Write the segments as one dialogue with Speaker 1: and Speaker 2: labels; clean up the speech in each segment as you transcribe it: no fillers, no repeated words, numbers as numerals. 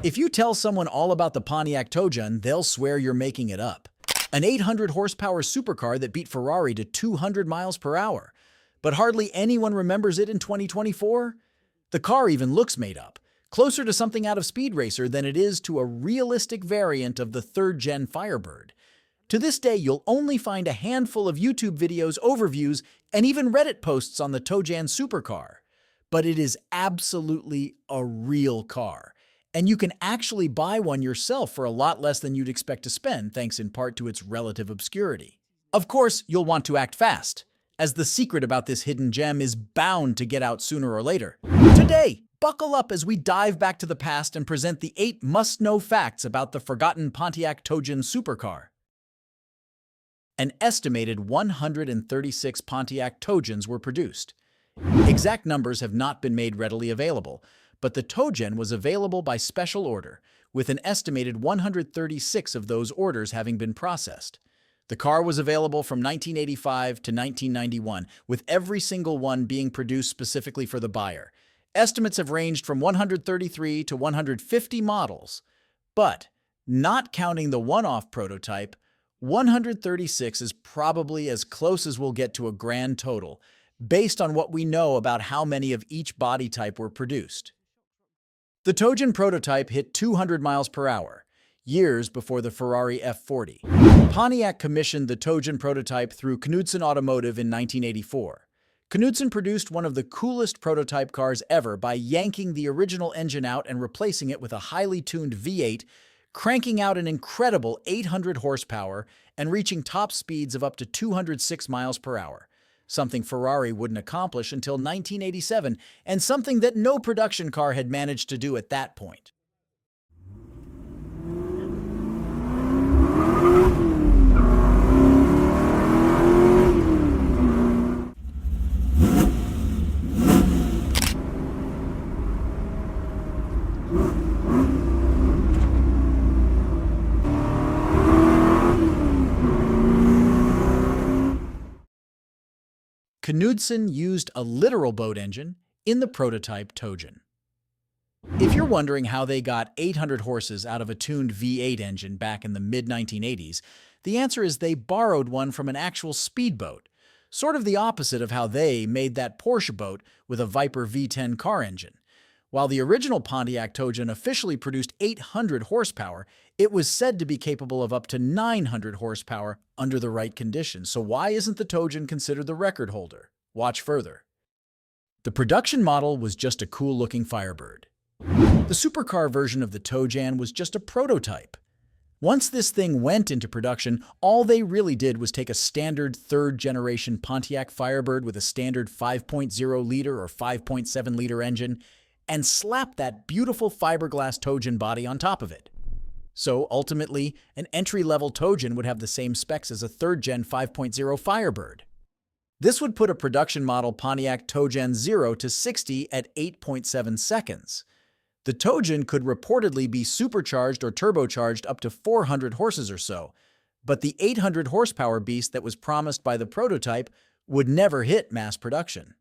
Speaker 1: If you tell someone all about the Pontiac Tojan, they'll swear you're making it up. An 800 horsepower supercar that beat Ferrari to 200 miles per hour. But hardly anyone remembers it in 2024? The car even looks made up, closer to something out of Speed Racer than it is to a realistic variant of the third-gen Firebird. To this day, you'll only find a handful of YouTube videos, overviews, and even Reddit posts on the Tojan supercar. But it is absolutely a real car. And you can actually buy one yourself for a lot less than you'd expect to spend, thanks in part to its relative obscurity. Of course, you'll want to act fast, as the secret about this hidden gem is bound to get out sooner or later. Today, buckle up as we dive back to the past and present the 8 must-know facts about the forgotten Pontiac Tojan supercar. An estimated 136 Pontiac Tojans were produced. Exact numbers have not been made readily available, but the Tojan was available by special order, with an estimated 136 of those orders having been processed. The car was available from 1985 to 1991, with every single one being produced specifically for the buyer. Estimates have ranged from 133 to 150 models, but, not counting the one-off prototype, 136 is probably as close as we'll get to a grand total, based on what we know about how many of each body type were produced. The Tojan prototype hit 200 miles per hour, years before the Ferrari F40. Pontiac commissioned the Tojan prototype through Knudsen Automotive in 1984. Knudsen produced one of the coolest prototype cars ever by yanking the original engine out and replacing it with a highly tuned V8, cranking out an incredible 800 horsepower and reaching top speeds of up to 206 miles per hour. Something Ferrari wouldn't accomplish until 1987, and something that no production car had managed to do at that point. Knudsen used a literal boat engine in the prototype Tojan. If you're wondering how they got 800 horses out of a tuned V8 engine back in the mid-1980s, the answer is they borrowed one from an actual speedboat, sort of the opposite of how they made that Porsche boat with a Viper V10 car engine. While the original Pontiac Tojan officially produced 800 horsepower, it was said to be capable of up to 900 horsepower under the right conditions. So why isn't the Tojan considered the record holder? Watch further. The production model was just a cool-looking Firebird. The supercar version of the Tojan was just a prototype. Once this thing went into production, all they really did was take a standard third-generation Pontiac Firebird with a standard 5.0-liter or 5.7-liter engine and slap that beautiful fiberglass Tojan body on top of it. So ultimately, an entry-level Tojan would have the same specs as a third-gen 5.0 Firebird. This would put a production model Pontiac Tojan 0 to 60 at 8.7 seconds. The Tojan could reportedly be supercharged or turbocharged up to 400 horses or so, but the 800 horsepower beast that was promised by the prototype would never hit mass production.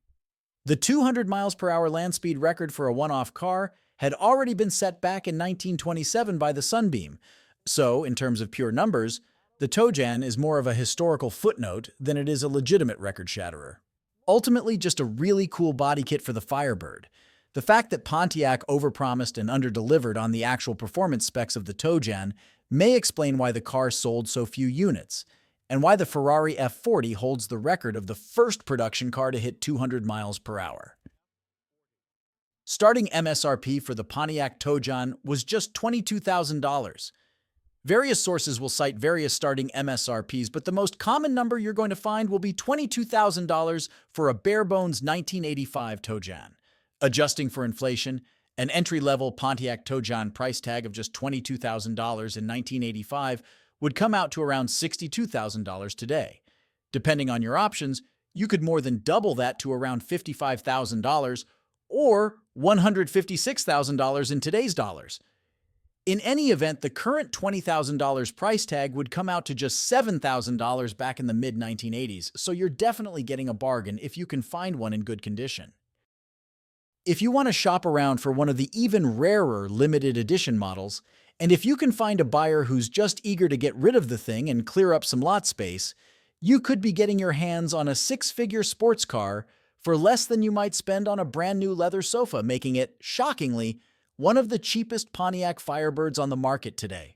Speaker 1: The 200 miles per hour land speed record for a one-off car had already been set back in 1927 by the Sunbeam, so in terms of pure numbers, the Tojan is more of a historical footnote than it is a legitimate record shatterer. Ultimately, just a really cool body kit for the Firebird. The fact that Pontiac overpromised and underdelivered on the actual performance specs of the Tojan may explain why the car sold so few units, and why the Ferrari F40 holds the record of the first production car to hit 200 miles per hour. Starting MSRP for the Pontiac Tojan was just $22,000. Various sources will cite various starting MSRPs, but the most common number you're going to find will be $22,000 for a bare-bones 1985 Tojan. Adjusting for inflation, an entry-level Pontiac Tojan price tag of just $22,000 in 1985 would come out to around $62,000 today. Depending on your options, you could more than double that to around $55,000 or $156,000 in today's dollars. In any event, the current $20,000 price tag would come out to just $7,000 back in the mid-1980s, so you're definitely getting a bargain if you can find one in good condition. If you want to shop around for one of the even rarer limited edition models, and if you can find a buyer who's just eager to get rid of the thing and clear up some lot space, you could be getting your hands on a six-figure sports car for less than you might spend on a brand new leather sofa, making it, shockingly, one of the cheapest Pontiac Firebirds on the market today.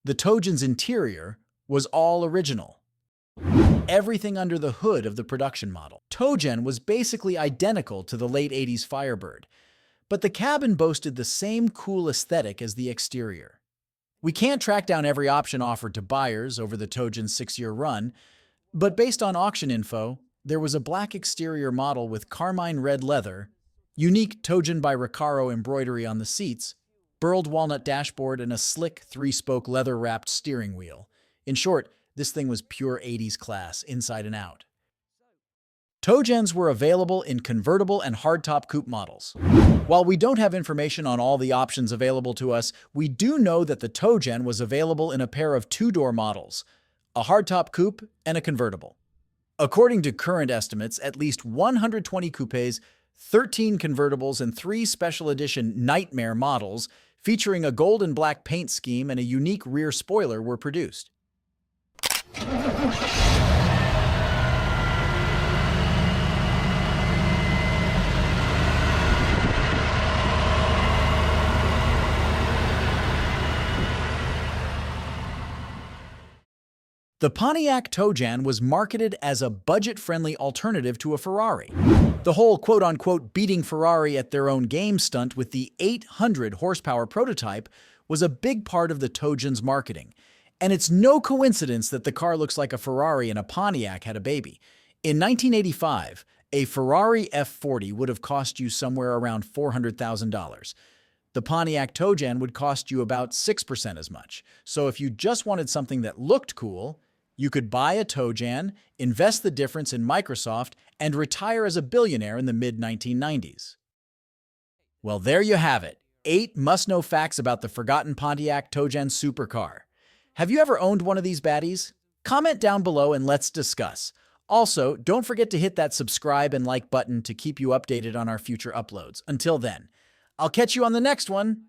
Speaker 1: The Tojan's interior was all original. Everything under the hood of the production model. Tojan was basically identical to the late 80s Firebird, but the cabin boasted the same cool aesthetic as the exterior. We can't track down every option offered to buyers over the Tojan's 6-year run, but based on auction info, there was a black exterior model with carmine red leather, unique Tojan by Recaro embroidery on the seats, burled walnut dashboard, and a slick 3-spoke leather-wrapped steering wheel. In short, this thing was pure 80s class, inside and out. Tojans were available in convertible and hardtop coupe models. While we don't have information on all the options available to us, we do know that the Tojan was available in a pair of 2-door models, a hardtop coupe and a convertible. According to current estimates, at least 120 coupes, 13 convertibles, and 3 special edition Nightmare models featuring a gold and black paint scheme and a unique rear spoiler were produced. The Pontiac Tojan was marketed as a budget-friendly alternative to a Ferrari. The whole quote-unquote beating Ferrari at their own game stunt with the 800-horsepower prototype was a big part of the Tojan's marketing. And it's no coincidence that the car looks like a Ferrari and a Pontiac had a baby. In 1985, a Ferrari F40 would have cost you somewhere around $400,000. The Pontiac Tojan would cost you about 6% as much. So if you just wanted something that looked cool, you could buy a Tojan, invest the difference in Microsoft, and retire as a billionaire in the mid-1990s. Well, there you have it. 8 must-know facts about the forgotten Pontiac Tojan supercar. Have you ever owned one of these baddies? Comment down below and let's discuss. Also, don't forget to hit that subscribe and like button to keep you updated on our future uploads. Until then, I'll catch you on the next one.